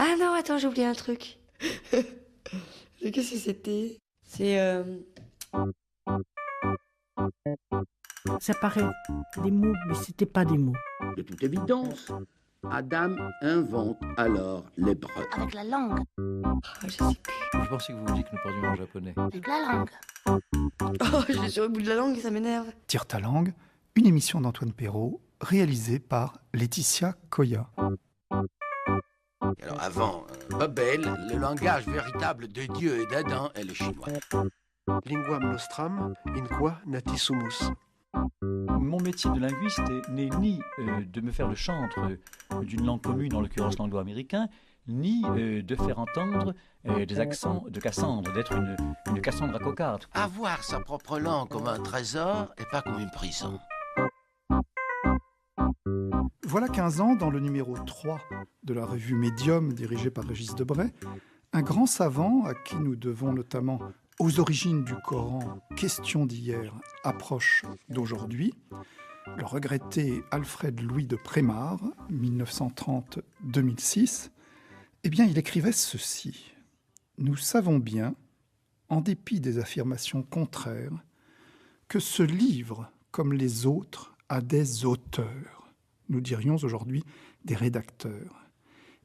Ah non, attends, j'ai oublié un truc. Qu'est-ce que c'était? C'est... Ça paraît des mots, mais c'était pas des mots. De toute évidence, Adam invente alors l'hébreu. Avec la langue. je sais plus. Je pensais que vous vouliez que nous parlions en japonais. Avec la langue. Oh, je l'ai sur le bout de la langue, ça m'énerve. Tire ta langue, une émission d'Antoine Perrault, réalisée par Laetitia Koya. Alors avant Babel, le langage véritable de Dieu et d'Adam est le chinois. Linguam nostram in qua natisumus. Mon métier de linguiste n'est ni de me faire le chantre d'une langue commune, en l'occurrence l'anglo-américain, ni de faire entendre des accents de Cassandre, d'être une Cassandre à cocarde. Avoir sa propre langue comme un trésor et pas comme une prison. Voilà 15 ans, dans le numéro 3 de la revue Médium, dirigée par Régis Debray, un grand savant à qui nous devons notamment Aux origines du Coran, questions d'hier, approche d'aujourd'hui, le regretté Alfred Louis de Prémar, 1930-2006, eh bien, il écrivait ceci. « Nous savons bien, en dépit des affirmations contraires, que ce livre, comme les autres, a des auteurs. Nous dirions aujourd'hui des rédacteurs,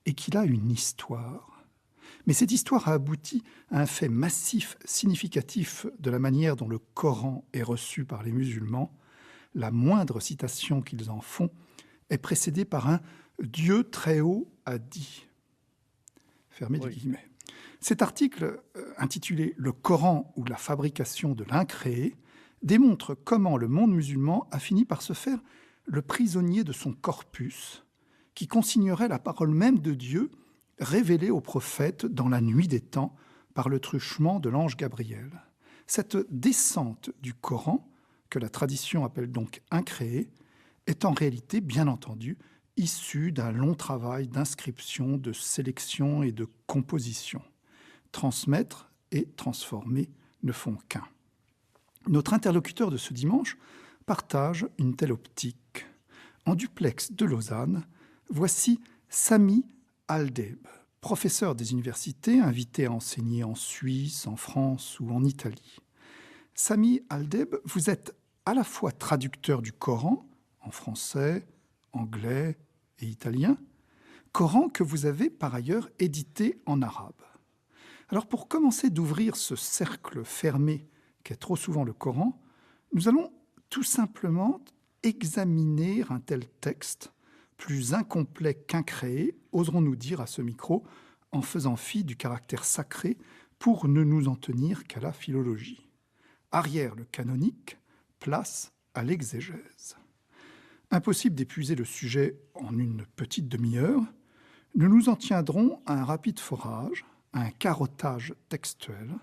et qu'il a une histoire. Mais cette histoire a abouti à un fait massif, significatif de la manière dont le Coran est reçu par les musulmans. La moindre citation qu'ils en font est précédée par un « Dieu très haut a dit ». Fermez les guillemets. Cet article, intitulé « Le Coran ou la fabrication de l'incréé », démontre comment le monde musulman a fini par se faire le prisonnier de son corpus, qui consignerait la parole même de Dieu révélée aux prophètes dans la nuit des temps par le truchement de l'ange Gabriel. Cette descente du Coran, que la tradition appelle donc incréé, est en réalité, bien entendu, issue d'un long travail d'inscription, de sélection et de composition. Transmettre et transformer ne font qu'un. Notre interlocuteur de ce dimanche partage une telle optique. En duplex de Lausanne, voici Sami Aldeb, professeur des universités, invité à enseigner en Suisse, en France ou en Italie. Sami Aldeb, vous êtes à la fois traducteur du Coran, en français, anglais et italien, Coran que vous avez par ailleurs édité en arabe. Alors pour commencer d'ouvrir ce cercle fermé qu'est trop souvent le Coran, nous allons tout simplement examiner un tel texte, plus incomplet qu'incréé, oserons-nous dire à ce micro, en faisant fi du caractère sacré pour ne nous en tenir qu'à la philologie. Arrière le canonique, place à l'exégèse. Impossible d'épuiser le sujet en une petite demi-heure, nous nous en tiendrons à un rapide forage, à un carottage textuel.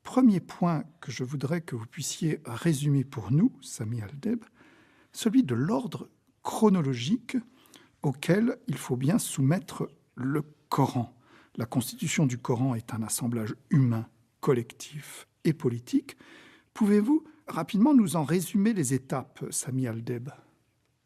Premier point que je voudrais que vous puissiez résumer pour nous, Sami Aldeb, celui de l'ordre chronologique auquel il faut bien soumettre le Coran. La constitution du Coran est un assemblage humain, collectif et politique. Pouvez-vous rapidement nous en résumer les étapes, Sami Aldeb ?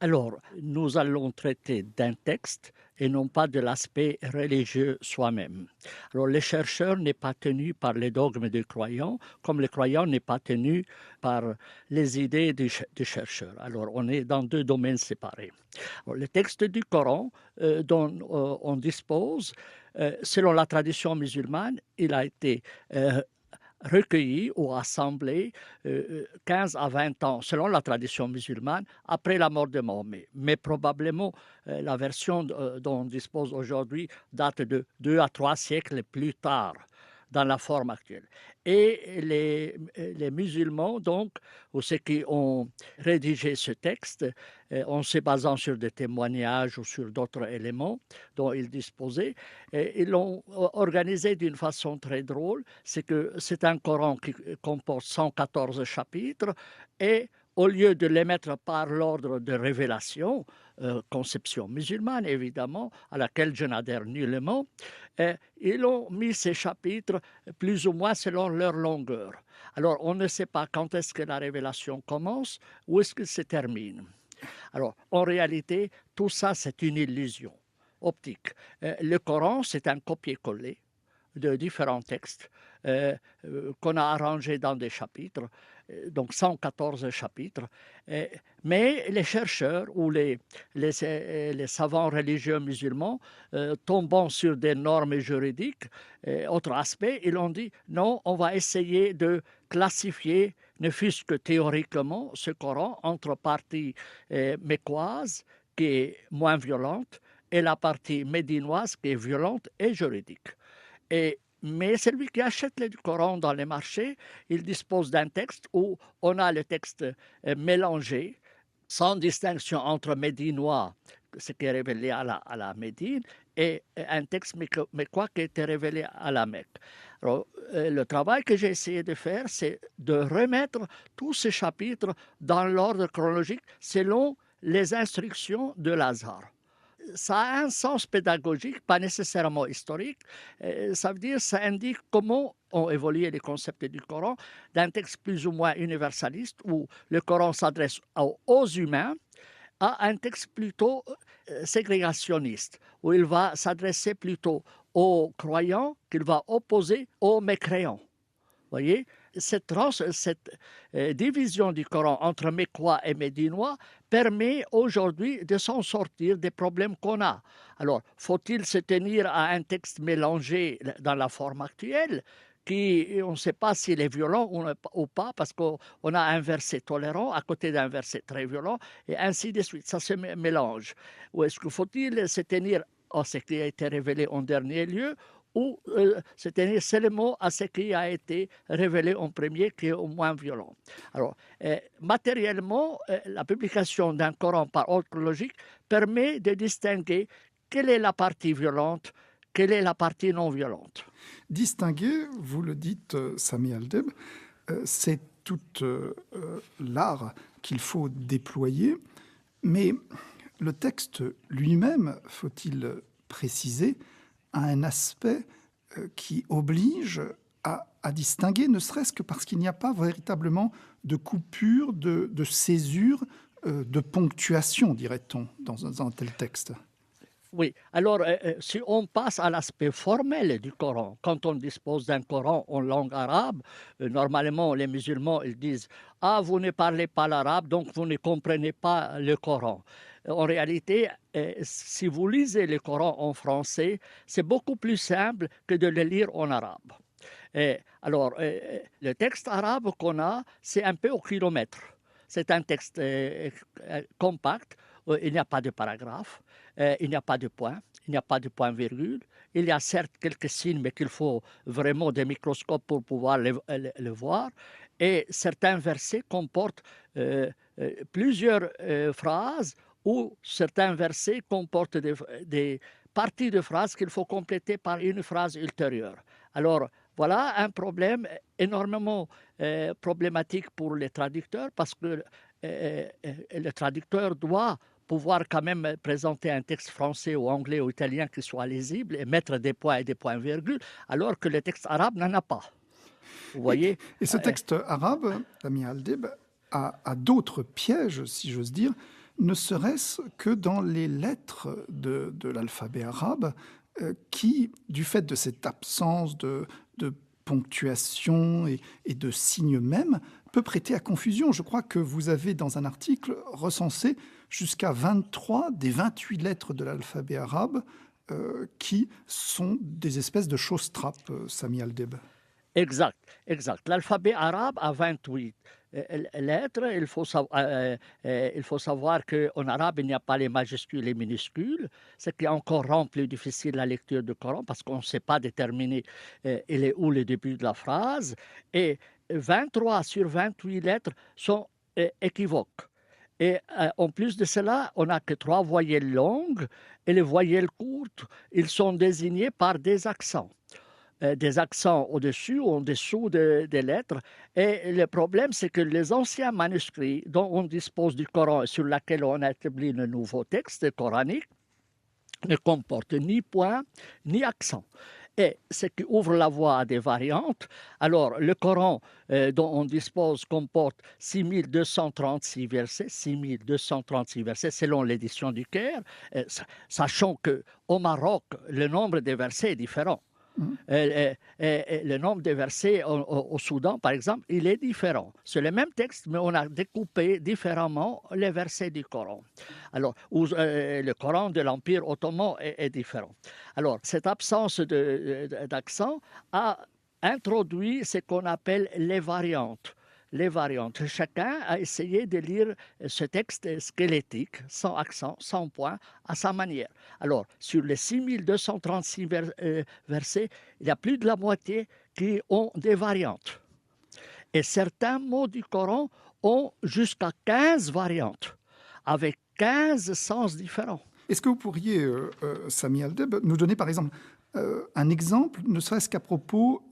Alors, nous allons traiter d'un texte et non pas de l'aspect religieux soi-même. Alors, le chercheur n'est pas tenu par les dogmes du croyant, comme le croyant n'est pas tenu par les idées du chercheur. Alors, on est dans deux domaines séparés. Alors, le texte du Coran dont on dispose, selon la tradition musulmane, il a été recueilli ou assemblé 15 à 20 ans, selon la tradition musulmane, après la mort de Mahomet. Mais probablement, la version dont on dispose aujourd'hui date de 2 à 3 siècles plus tard, dans la forme actuelle. Et les musulmans, donc, ou ceux qui ont rédigé ce texte, en se basant sur des témoignages ou sur d'autres éléments dont ils disposaient, ils l'ont organisé d'une façon très drôle. C'est que c'est un Coran qui comporte 114 chapitres et au lieu de les mettre par l'ordre de révélation, conception musulmane évidemment, à laquelle je n'adhère nullement, ils ont mis ces chapitres plus ou moins selon leur longueur. Alors on ne sait pas quand est-ce que la révélation commence, où est-ce que se termine. Alors en réalité, tout ça c'est une illusion. optique. Le Coran, c'est un copier-coller de différents textes qu'on a arrangés dans des chapitres, donc 114 chapitres. Mais les chercheurs ou les savants religieux musulmans, tombant sur des normes juridiques, autre aspect, ils ont dit non, on va essayer de classifier, ne fût-ce que théoriquement, ce Coran entre partie mécoise, qui est moins violente, et la partie médinoise, qui est violente et juridique. Mais celui qui achète le Coran dans les marchés, il dispose d'un texte où on a le texte mélangé, sans distinction entre médinois, ce qui est révélé à la Médine, et un texte mécois qui était révélé à la Mecque. Alors, le travail que j'ai essayé de faire, c'est de remettre tous ces chapitres dans l'ordre chronologique selon les instructions de l'Azhar. Ça a un sens pédagogique, pas nécessairement historique. Ça veut dire, ça indique comment ont évolué les concepts du Coran d'un texte plus ou moins universaliste où le Coran s'adresse aux humains à un texte plutôt ségrégationniste où il va s'adresser plutôt aux croyants qu'il va opposer aux mécréants. Vous voyez, cette division du Coran entre mécois et médinois permet aujourd'hui de s'en sortir des problèmes qu'on a. Alors, faut-il se tenir à un texte mélangé dans la forme actuelle qui, on ne sait pas s'il est violent ou pas, parce qu'on a un verset tolérant à côté d'un verset très violent, et ainsi de suite, ça se mélange. Ou est-ce qu'il faut-il se tenir à ce qui a été révélé en dernier lieu, ou se tenir seulement à ce qui a été révélé en premier, qui est au moins violent. Alors, matériellement, la publication d'un Coran par ordre chronologique permet de distinguer quelle est la partie violente, quelle est la partie non violente. Distinguer, vous le dites, Sami Aldeb, c'est tout l'art qu'il faut déployer, mais le texte lui-même, faut-il préciser, a un aspect qui oblige à distinguer, ne serait-ce que parce qu'il n'y a pas véritablement de coupure, de césure, de ponctuation, dirait-on, dans un tel texte. Oui, alors si on passe à l'aspect formel du Coran, quand on dispose d'un Coran en langue arabe, normalement les musulmans ils disent « Ah, vous ne parlez pas l'arabe, donc vous ne comprenez pas le Coran ». En réalité, si vous lisez le Coran en français, c'est beaucoup plus simple que de le lire en arabe. Alors, le texte arabe qu'on a, c'est un peu au kilomètre. C'est un texte compact, il n'y a pas de paragraphe, il n'y a pas de point, il n'y a pas de point-virgule. Il y a certes quelques signes, mais qu'il faut vraiment des microscopes pour pouvoir le voir. Et certains versets comportent plusieurs phrases, ou certains versets comportent des parties de phrases qu'il faut compléter par une phrase ultérieure. Alors, voilà un problème énormément problématique pour les traducteurs, parce que le traducteur doit pouvoir quand même présenter un texte français ou anglais ou italien qui soit lisible et mettre des points et des points-virgules, alors que le texte arabe n'en a pas. Vous voyez ? Et ce texte arabe, Sami Aldeb, a d'autres pièges, si j'ose dire, ne serait-ce que dans les lettres de l'alphabet arabe qui, du fait de cette absence de ponctuation et de signes même, peut prêter à confusion. Je crois que vous avez, dans un article, recensé jusqu'à 23 des 28 lettres de l'alphabet arabe qui sont des espèces de choses-trappes, Sami Aldeb. Exact. L'alphabet arabe a 28 lettres. Il faut savoir qu'en arabe, il n'y a pas les majuscules et les minuscules, ce qui encore rend plus difficile la lecture du Coran parce qu'on ne sait pas déterminer il est où le début de la phrase. Et 23 sur 28 lettres sont équivoques. Et en plus de cela, on n'a que 3 voyelles longues et les voyelles courtes, ils sont désignés par des accents. Des accents au-dessus ou en dessous des lettres. Et le problème, c'est que les anciens manuscrits dont on dispose du Coran et sur lesquels on a établi le nouveau texte coranique ne comportent ni point ni accent. et ce qui ouvre la voie à des variantes. Alors, le Coran dont on dispose comporte 6236 versets, 6236 versets selon l'édition du Caire, sachant qu'au Maroc, le nombre des versets est différent. Le nombre de versets au Soudan, par exemple, il est différent. C'est le même texte, mais on a découpé différemment les versets du Coran. Alors, le Coran de l'Empire ottoman est différent. Alors, cette absence d'accent a introduit ce qu'on appelle les variantes. Les variantes. Chacun a essayé de lire ce texte squelettique, sans accent, sans point, à sa manière. Alors, sur les 6236 versets, il y a plus de la moitié qui ont des variantes. Et certains mots du Coran ont jusqu'à 15 variantes, avec 15 sens différents. Est-ce que vous pourriez, Sami Aldeb, nous donner par exemple un exemple, ne serait-ce qu'à propos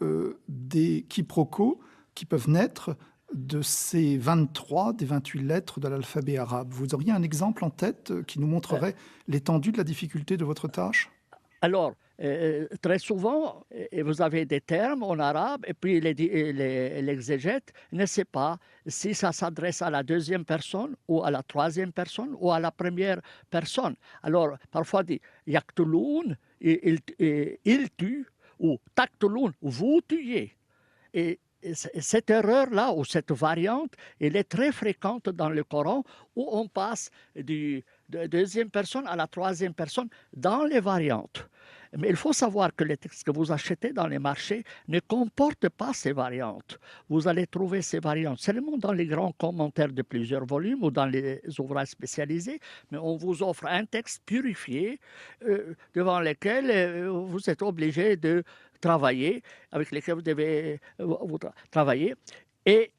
des quiproquos qui peuvent naître de ces 23 des 28 lettres de l'alphabet arabe? Vous auriez un exemple en tête qui nous montrerait l'étendue de la difficulté de votre tâche? Alors, très souvent, vous avez des termes en arabe et puis l'exégète ne sait pas si ça s'adresse à la deuxième personne ou à la troisième personne ou à la première personne. Alors, parfois, dit « yaktouloun », il tue, ou « taktouloun », vous tuez. Et cette erreur-là, ou cette variante, elle est très fréquente dans le Coran, où on passe de deuxième personne à la troisième personne dans les variantes. Mais il faut savoir que les textes que vous achetez dans les marchés ne comportent pas ces variantes. Vous allez trouver ces variantes seulement dans les grands commentaires de plusieurs volumes ou dans les ouvrages spécialisés, mais on vous offre un texte purifié devant lequel vous êtes obligé de travailler, avec lesquels vous devez travailler. Et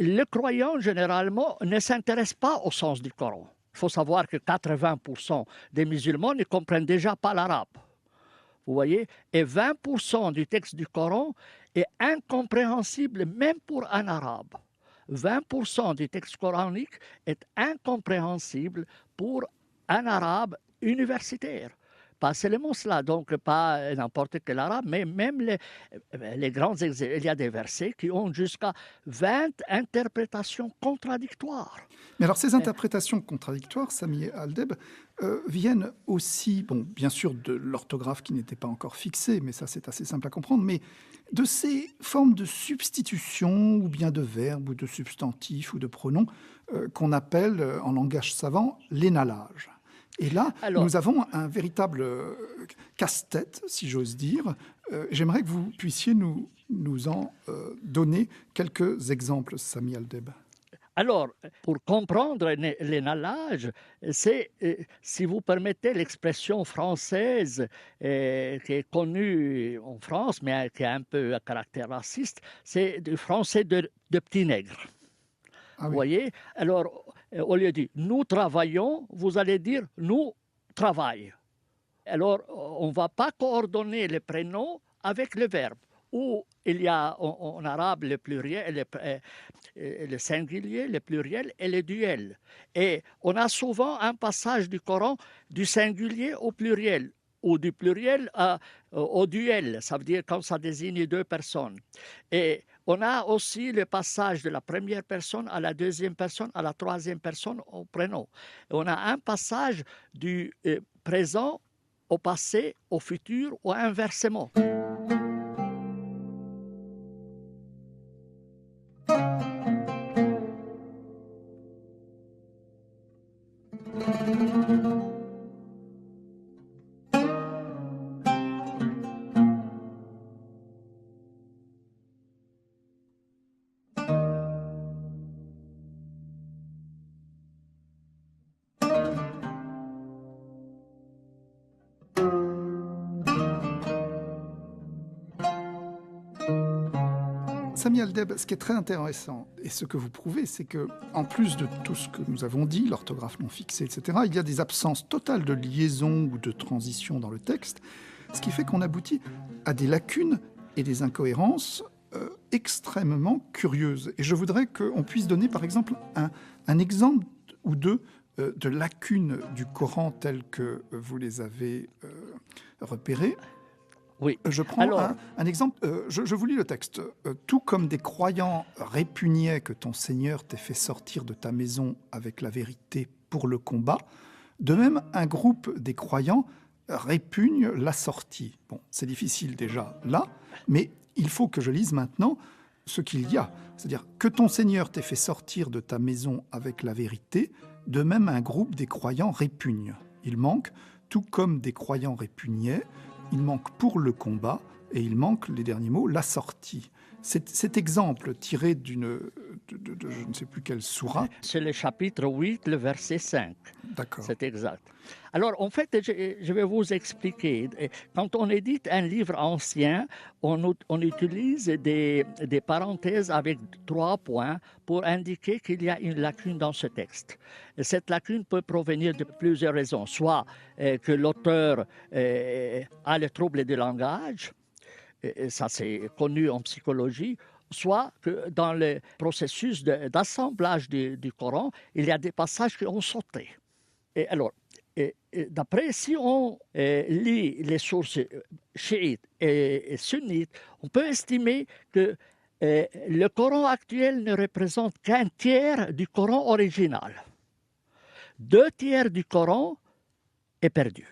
le croyant, généralement, ne s'intéresse pas au sens du Coran. Il faut savoir que 80% des musulmans ne comprennent déjà pas l'arabe. Vous voyez? Et 20% du texte du Coran est incompréhensible même pour un arabe. 20% du texte coranique est incompréhensible pour un arabe universitaire. Pas seulement cela, donc pas n'importe quel arabe, mais même les grands exégètes. Il y a des versets qui ont jusqu'à 20 interprétations contradictoires. Mais alors ces interprétations contradictoires, Sami Aldeb, viennent aussi, bon, bien sûr de l'orthographe qui n'était pas encore fixée, mais ça c'est assez simple à comprendre, mais de ces formes de substitution, ou bien de verbes, ou de substantifs, ou de pronoms, qu'on appelle en langage savant l'énalage. Et là, nous avons un véritable casse-tête, si j'ose dire. J'aimerais que vous puissiez nous en donner quelques exemples, Sami Aldeb. Alors, pour comprendre l'énalage, c'est, si vous permettez l'expression française qui est connue en France, mais qui a un peu un caractère raciste, c'est du français de petit nègre. Ah oui. Vous voyez? Alors, au lieu de « nous travaillons », vous allez dire « nous travaillons ». Alors, on ne va pas coordonner les prénoms avec le verbe. Où il y a en arabe le pluriel, le singulier, le pluriel et le duel. Et on a souvent un passage du Coran du singulier au pluriel, ou du pluriel au duel, ça veut dire quand ça désigne deux personnes. Et on a aussi le passage de la première personne à la deuxième personne, à la troisième personne au prénom. Et on a un passage du présent au passé, au futur, ou inversement. Sami Aldeb, ce qui est très intéressant, et ce que vous prouvez, c'est que, en plus de tout ce que nous avons dit, l'orthographe non fixée, etc., il y a des absences totales de liaison ou de transition dans le texte, ce qui fait qu'on aboutit à des lacunes et des incohérences extrêmement curieuses. Et je voudrais qu'on puisse donner, par exemple, un exemple ou deux de lacunes du Coran telles que vous les avez repérées. Oui. Je prends Alors- un exemple, je vous lis le texte. Tout comme des croyants répugnaient que ton Seigneur t'ait fait sortir de ta maison avec la vérité pour le combat, de même un groupe des croyants répugne la sortie. Bon, c'est difficile déjà là, mais il faut que je lise maintenant ce qu'il y a. C'est-à-dire que ton Seigneur t'ait fait sortir de ta maison avec la vérité, de même un groupe des croyants répugne. Il manque, tout comme des croyants répugnaient, il manque pour le combat, et il manque, les derniers mots, la sortie. Cet exemple tiré de je ne sais plus quelle sourate, C'est le chapitre 8, le verset 5. d'accord. C'est exact. Alors, en fait, je vais vous expliquer. Quand on édite un livre ancien, on utilise des parenthèses avec 3 points pour indiquer qu'il y a une lacune dans ce texte. Et cette lacune peut provenir de plusieurs raisons. Soit que l'auteur a le trouble du langage, et ça c'est connu en psychologie, soit que dans le processus d'assemblage du Coran, il y a des passages qui ont sauté. Et alors, d'après, si on lit les sources chiites et sunnites, on peut estimer que le Coran actuel ne représente qu'un tiers du Coran original. 2 tiers du Coran est perdu.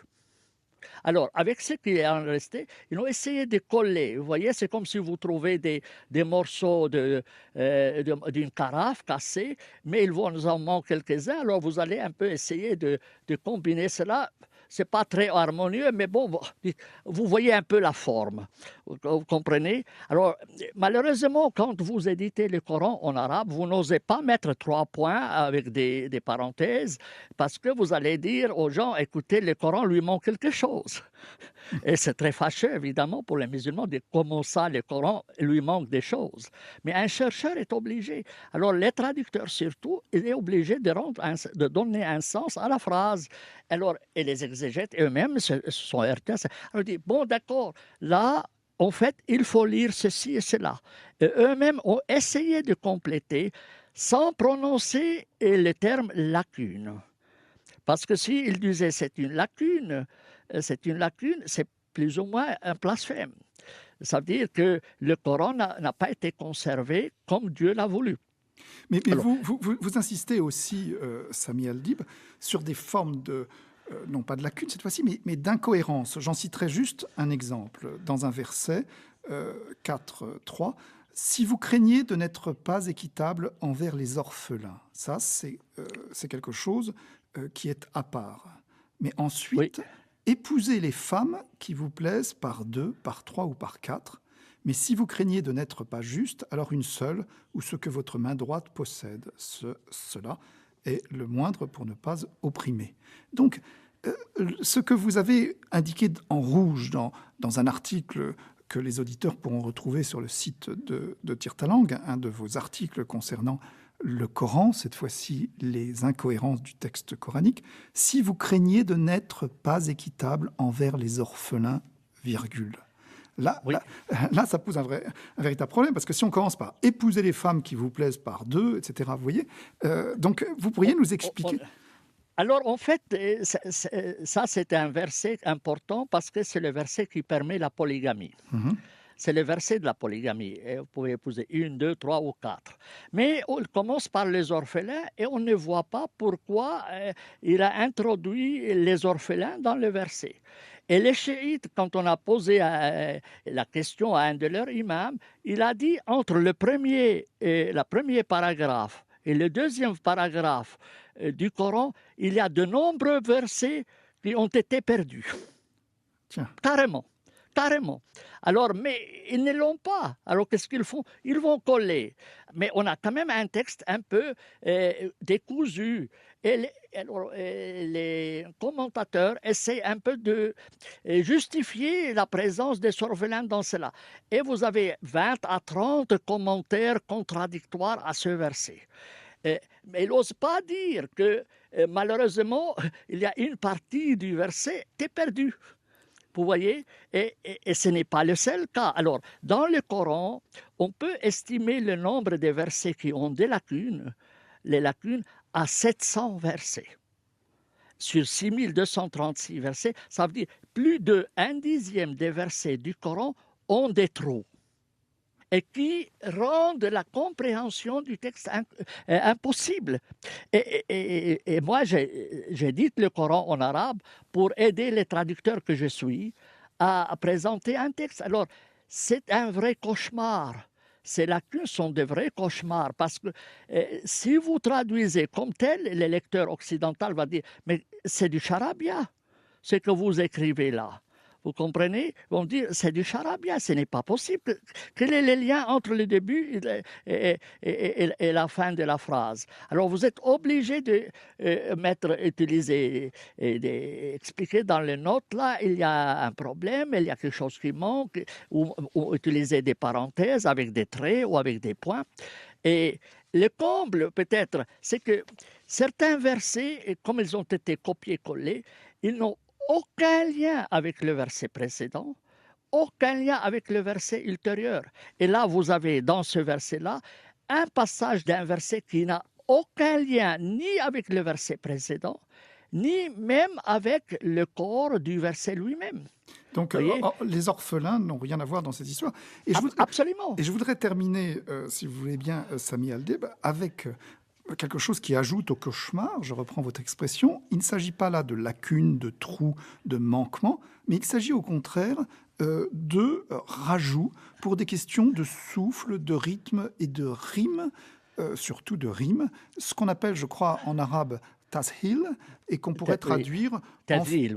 Alors, avec ce qui est en resté, ils ont essayé de coller. Vous voyez, c'est comme si vous trouvez des morceaux d'une carafe cassée, mais il vous en manque quelques-uns. Alors, vous allez un peu essayer de combiner cela. C'est pas très harmonieux, mais bon, vous voyez un peu la forme. Vous comprenez? Alors, malheureusement, quand vous éditez le Coran en arabe, vous n'osez pas mettre 3 points avec des parenthèses, parce que vous allez dire aux gens, écoutez, le Coran lui manque quelque chose. Et c'est très fâcheux, évidemment, pour les musulmans, de comment ça, le Coran lui manque des choses. Mais un chercheur est obligé. Alors, les traducteurs, surtout, il est obligé de donner un sens à la phrase. Alors, et les exégètes eux-mêmes se sont heurtés à ça. Alors, ils disent, bon, d'accord, là, en fait, il faut lire ceci et cela. Et eux-mêmes ont essayé de compléter sans prononcer le terme lacune. Parce que s'ils disaient c'est une lacune, c'est plus ou moins un blasphème. Ça veut dire que le Coran n'a pas été conservé comme Dieu l'a voulu. Mais Alors- vous insistez aussi, Sami Aldib, sur des formes de, non pas de lacunes cette fois-ci, mais d'incohérence. J'en citerai juste un exemple. Dans un verset 4.3, « Si vous craignez de n'être pas équitable envers les orphelins », ça c'est quelque chose qui est à part. Mais ensuite, épousez les femmes qui vous plaisent par 2, par 3 ou par 4. Mais si vous craignez de n'être pas juste, alors une seule, ou ce que votre main droite possède. Cela est le moindre pour ne pas opprimer. Donc, ce que vous avez indiqué en rouge dans un article que les auditeurs pourront retrouver sur le site de Tirtalang, un de vos articles concernant le Coran, cette fois-ci les incohérences du texte coranique, si vous craignez de n'être pas équitable envers les orphelins, virgule. Là, ça pose un véritable problème, parce que si on commence par épouser les femmes qui vous plaisent par 2, etc., vous voyez, donc vous pourriez nous expliquer... Alors, en fait, ça, c'est un verset important parce que c'est le verset qui permet la polygamie. C'est le verset de la polygamie. Et vous pouvez épouser 1, 2, 3 ou 4. Mais on commence par les orphelins et on ne voit pas pourquoi il a introduit les orphelins dans le verset. Et les chiites, quand on a posé la question à un de leurs imams, il a dit entre le premier paragraphe et le deuxième paragraphe du Coran, il y a de nombreux versets qui ont été perdus. Tiens. Carrément. Alors, mais ils ne l'ont pas. Alors, qu'est-ce qu'ils font? Ils vont coller. Mais on a quand même un texte un peu décousu. Et les commentateurs essaient un peu de justifier la présence des orphelins dans cela. Et vous avez 20 à 30 commentaires contradictoires à ce verset. Mais ils n'osent pas dire que, malheureusement, il y a une partie du verset qui est perdue. Vous voyez, et ce n'est pas le seul cas. Alors, dans le Coran, on peut estimer le nombre de versets qui ont des lacunes, les lacunes, à 700 versets. sur 6236 versets, ça veut dire plus d'un dixième des versets du Coran ont des trous et qui rendent la compréhension du texte impossible. Et moi, j'édite le Coran en arabe pour aider les traducteurs que je suis à présenter un texte. Alors, c'est un vrai cauchemar. Ces lacunes sont de vrais cauchemars parce que si vous traduisez comme tel, les lecteurs occidentaux vont dire « mais c'est du charabia, ce que vous écrivez là ». Vous comprenez? Ils vont dire, c'est du charabia, ce n'est pas possible. Quel est le lien entre le début et la fin de la phrase? Alors, vous êtes obligé de expliquer dans les notes, là, il y a un problème, il y a quelque chose qui manque, ou utiliser des parenthèses avec des traits ou avec des points. Et le comble, peut-être, c'est que certains versets, comme ils ont été copiés-collés, ils n'ont aucun lien avec le verset précédent, aucun lien avec le verset ultérieur. Et là, vous avez dans ce verset-là un passage d'un verset qui n'a aucun lien ni avec le verset précédent, ni même avec le corps du verset lui-même. Donc, les orphelins n'ont rien à voir dans cette histoire. Et absolument. Et je voudrais terminer, si vous voulez bien, Sami Aldeb, avec quelque chose qui ajoute au cauchemar. Je reprends votre expression. Il ne s'agit pas là de lacunes, de trous, de manquements, mais il s'agit au contraire de rajouts pour des questions de souffle, de rythme et de rime, surtout de rime, ce qu'on appelle, je crois, en arabe, tashil, et qu'on pourrait traduire tazil,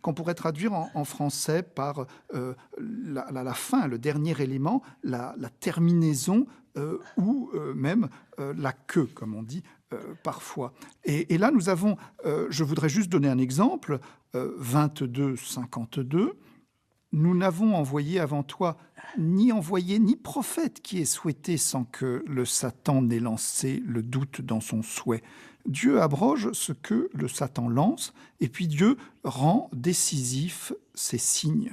qu'on pourrait traduire en français par la fin, le dernier élément, la terminaison ou même la queue, comme on dit parfois. Et là, nous avons, je voudrais juste donner un exemple, 22-52, nous n'avons envoyé avant toi ni envoyé ni prophète qui ait souhaité sans que le Satan n'ait lancé le doute dans son souhait. Dieu abroge ce que le Satan lance, et puis Dieu rend décisif ses signes.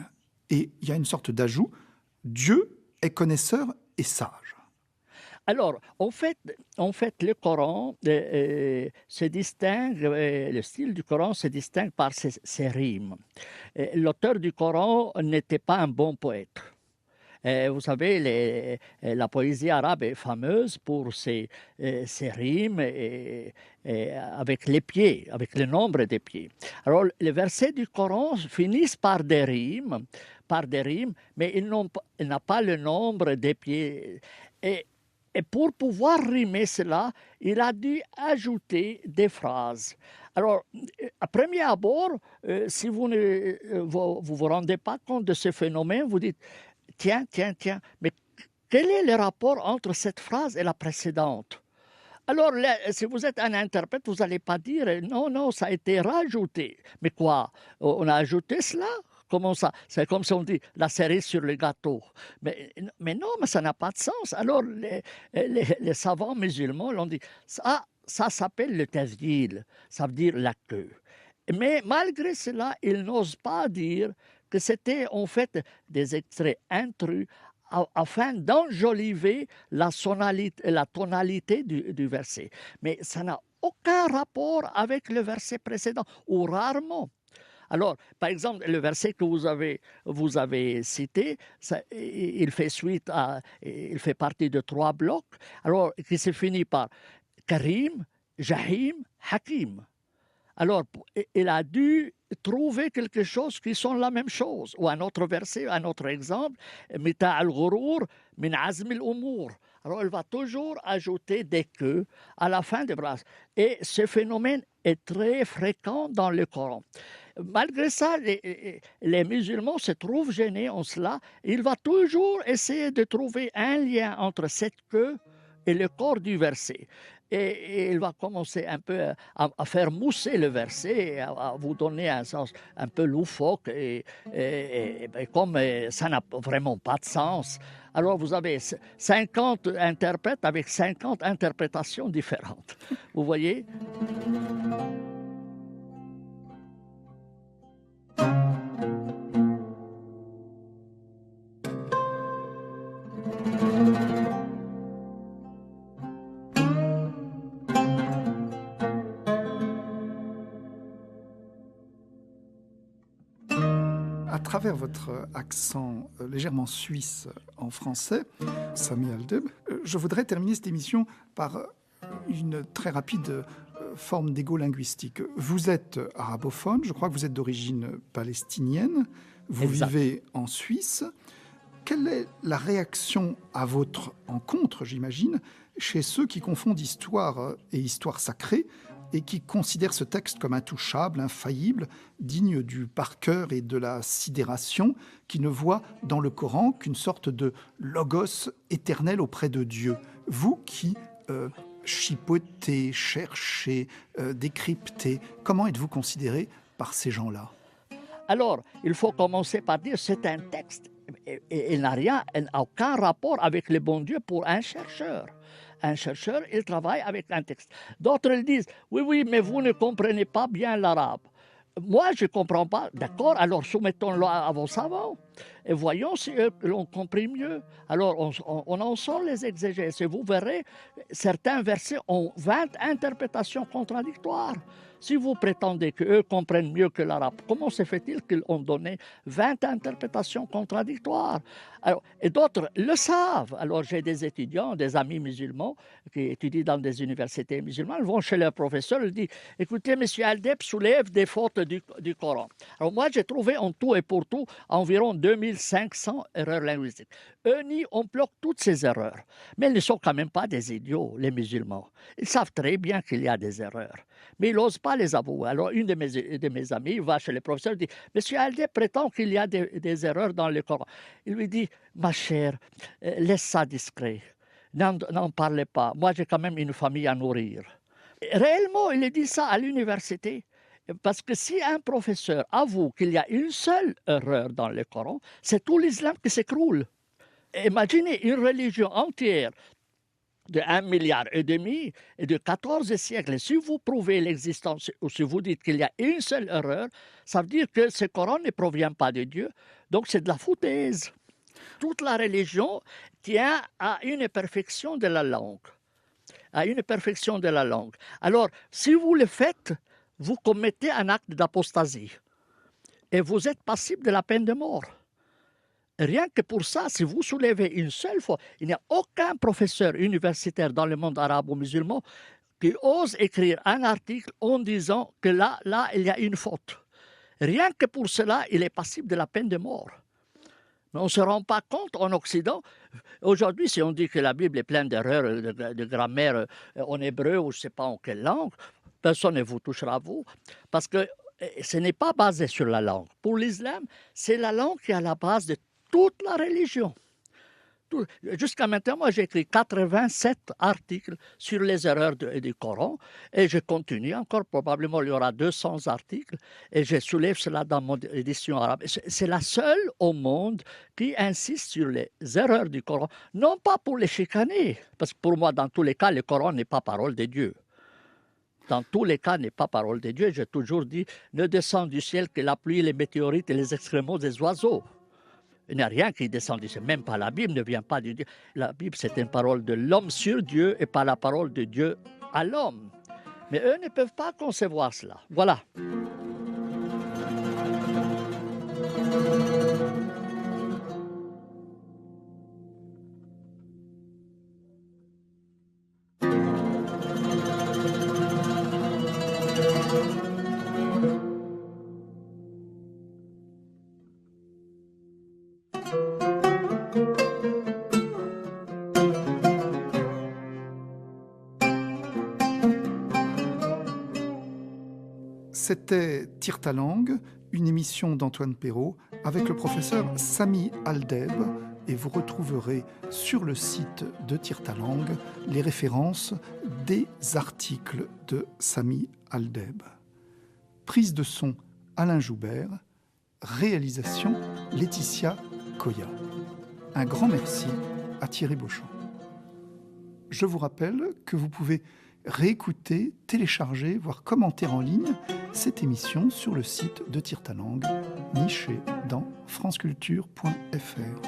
Et il y a une sorte d'ajout, Dieu est connaisseur et sage. Alors, en fait, le Coran se distingue, le style du Coran se distingue par ses rimes. L'auteur du Coran n'était pas un bon poète. Vous savez, la poésie arabe est fameuse pour ses rimes avec les pieds, avec le nombre des pieds. Alors, les versets du Coran finissent par des rimes, mais il n'a pas le nombre des pieds. Et pour pouvoir rimer cela, il a dû ajouter des phrases. Alors, à premier abord, si vous ne vous rendez pas compte de ce phénomène, vous dites « Tiens, mais quel est le rapport entre cette phrase et la précédente ?» Alors, là, si vous êtes un interprète, vous n'allez pas dire « Non, ça a été rajouté. » Mais quoi? On a ajouté cela? Comment ça? C'est comme si on dit la cerise sur le gâteau. Mais non, mais ça n'a pas de sens. Alors, les savants musulmans l'ont dit, ça s'appelle le tazil, ça veut dire la queue. Mais malgré cela, ils n'osent pas dire que c'était en fait des extraits intrus afin d'enjoliver la tonalité du verset. Mais ça n'a aucun rapport avec le verset précédent, ou rarement. Alors, par exemple, le verset que vous avez cité, il fait partie de 3 blocs, alors qui se finit par Karim, Jahim, Hakim. Alors, il a dû trouver quelque chose qui sont la même chose. Ou un autre verset, un autre exemple, Mita al-Ghurur min azm al-Umur. Alors, il va toujours ajouter des queues à la fin des phrases. Et ce phénomène est très fréquent dans le Coran. Malgré ça, les musulmans se trouvent gênés en cela. Il va toujours essayer de trouver un lien entre cette queue et le corps du verset. Et il va commencer un peu à faire mousser le verset, à vous donner un sens un peu loufoque. Et comme ça n'a vraiment pas de sens, alors vous avez 50 interprètes avec 50 interprétations différentes. Vous voyez ? travers votre accent légèrement suisse en français, Sami Aldeb, je voudrais terminer cette émission par une très rapide forme d'égo linguistique. Vous êtes arabophone, je crois que vous êtes d'origine palestinienne, vous Exact. vivez en Suisse. Quelle est la réaction à votre encontre, j'imagine, chez ceux qui confondent histoire et histoire sacrée et qui considèrent ce texte comme intouchable, infaillible, digne du par cœur et de la sidération, qui ne voient dans le Coran qu'une sorte de logos éternel auprès de Dieu? Vous qui chipotez, cherchez, décryptez, comment êtes-vous considéré par ces gens-là? Alors, il faut commencer par dire c'est un texte. Il n'a rien, il n'a aucun rapport avec le bon Dieu pour un chercheur. Un chercheur, il travaille avec un texte. D'autres ils disent, oui, mais vous ne comprenez pas bien l'arabe. Moi, je ne comprends pas. D'accord, alors soumettons-le à vos savants et voyons si eux l'ont compris mieux. Alors, on en sort les exégèses et vous verrez, certains versets ont 20 interprétations contradictoires. Si vous prétendez qu'eux comprennent mieux que l'arabe, comment se fait-il qu'ils ont donné 20 interprétations contradictoires? Alors, et d'autres le savent. Alors, j'ai des étudiants, des amis musulmans qui étudient dans des universités musulmanes, ils vont chez leur professeur, ils disent « Écoutez, M. Aldeb soulève des fautes du Coran. » Alors, moi, j'ai trouvé en tout et pour tout environ 2500 erreurs linguistiques. Eux nient, on bloque toutes ces erreurs. Mais ils ne sont quand même pas des idiots, les musulmans. Ils savent très bien qu'il y a des erreurs. Mais ils n'osent pas les avouer. Alors, une de mes amies va chez le professeur et dit « Monsieur Aldeb prétend qu'il y a des erreurs dans le Coran. » Il lui dit « Ma chère, laisse ça discret. N'en parlez pas. Moi, j'ai quand même une famille à nourrir. » Réellement, il dit ça à l'université. Parce que si un professeur avoue qu'il y a une seule erreur dans le Coran, c'est tout l'islam qui s'écroule. Imaginez une religion entière de 1,5 milliard et de 14 siècles. Si vous prouvez l'existence ou si vous dites qu'il y a une seule erreur, ça veut dire que ce Coran ne provient pas de Dieu. Donc c'est de la foutaise. Toute la religion tient à une perfection de la langue. À une perfection de la langue. Alors, si vous le faites, vous commettez un acte d'apostasie. Et vous êtes passible de la peine de mort. Rien que pour ça, si vous soulevez une seule fois, il n'y a aucun professeur universitaire dans le monde arabo-musulman qui ose écrire un article en disant que là, il y a une faute. Rien que pour cela, il est passible de la peine de mort. Mais on ne se rend pas compte en Occident. Aujourd'hui, si on dit que la Bible est pleine d'erreurs de grammaire en hébreu ou je ne sais pas en quelle langue, personne ne vous touchera, vous, parce que ce n'est pas basé sur la langue. Pour l'islam, c'est la langue qui est à la base de toute la religion. Jusqu'à maintenant, moi, j'ai écrit 87 articles sur les erreurs du Coran et je continue encore. Probablement, il y aura 200 articles et je soulève cela dans mon édition arabe. C'est la seule au monde qui insiste sur les erreurs du Coran, non pas pour les chicaner, parce que pour moi, dans tous les cas, le Coran n'est pas parole de Dieu. Dans tous les cas, n'est pas parole de Dieu. J'ai toujours dit, ne descend du ciel que la pluie, les météorites et les excréments des oiseaux. Il n'y a rien qui descend du ciel. Même pas la Bible ne vient pas de Dieu. La Bible, c'est une parole de l'homme sur Dieu et pas la parole de Dieu à l'homme. Mais eux ne peuvent pas concevoir cela. Voilà. C'était Tire ta langue, une émission d'Antoine Perrault avec le professeur Sami Aldeb, et vous retrouverez sur le site de Tire ta langue les références des articles de Sami Aldeb. Prise de son Alain Joubert, réalisation Laetitia Koya. Un grand merci à Thierry Beauchamp. Je vous rappelle que vous pouvez réécouter, télécharger, voire commenter en ligne cette émission sur le site de Tire ta langue, niché dans franceculture.fr.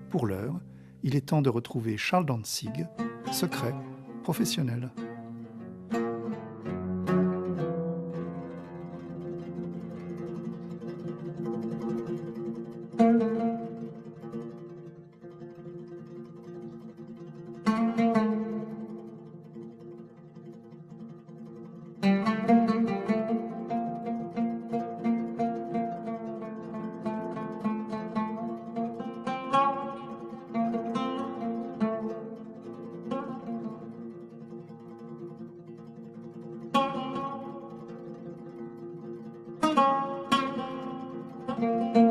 Pour l'heure, il est temps de retrouver Charles Dantzig, Secret professionnel. Thank you.